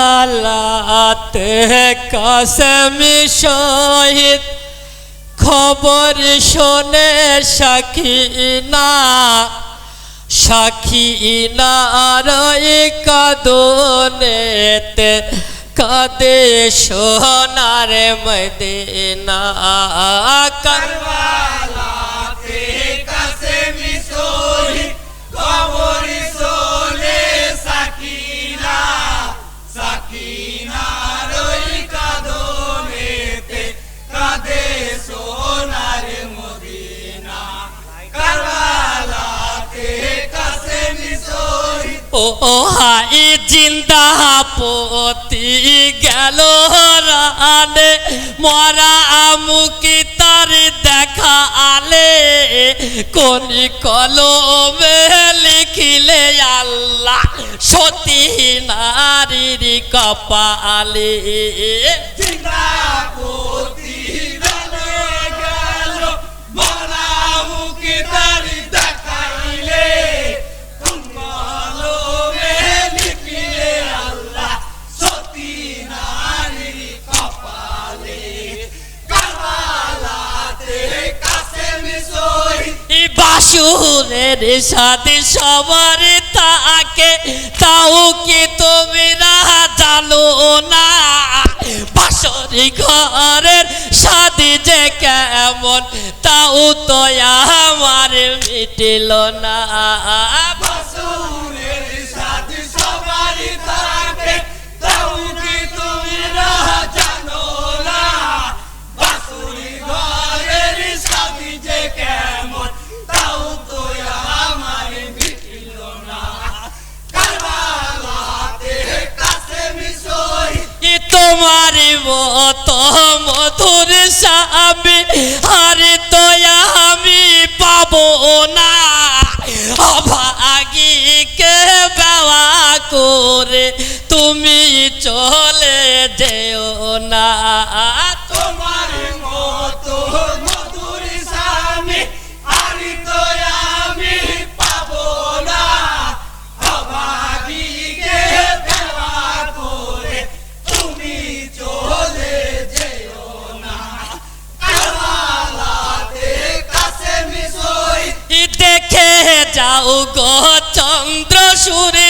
কারবালাতে কাসেমি শহীদ খবর শোনে সাকিনার কাঁদনেতে কাঁদে সোনার মদিনা। কারবালাতে কাসেমি শহীদ খবর শোনে সাকিনার কাঁদনেতে কাঁদে সোনার মদিনা। কারবালাতে কাসেমি শহীদ ও হাই জিন্দা পতি গেল রানে মরা মুকি তার দেখা আলে কোন কলমে লিখিলে আল্লাহ সতী নারীর কপালে। জিন্দা পতি গেল মরা মুকি তার দেখাইলে কোন কলমে লিখিলে আল্লাহ সতী নারীর কপালে। কারবালাতে কাসেমি শহীদ বাসুরের সাথে সবার তাকে তাও কি তোমরা জানো না বাসরি ঘরের সাথে যে কেমন তাও তো আমার মিটিল না। বাসুরের সাথে সবার থাকে তাও কি তোমরা জানো না বাসুরি ঘরের সাথে যে কেমন তাও তো আমার মিটিল না। কারবালাতে কাসেমি শহীদ তোমার মতো মধুর স্বামী আর তো আমি পাবো না অভাগীকে বেওয়া করে তুমি চলে যেও না। তোমার মতো মধুর স্বামী আর তো আমি পাবো না অভাগীকে দেওয়া করে তুমি চলে যেও না। কারবালাতে কাসেমি শহীদ দেখে যাও গো চন্দ্র সূর্য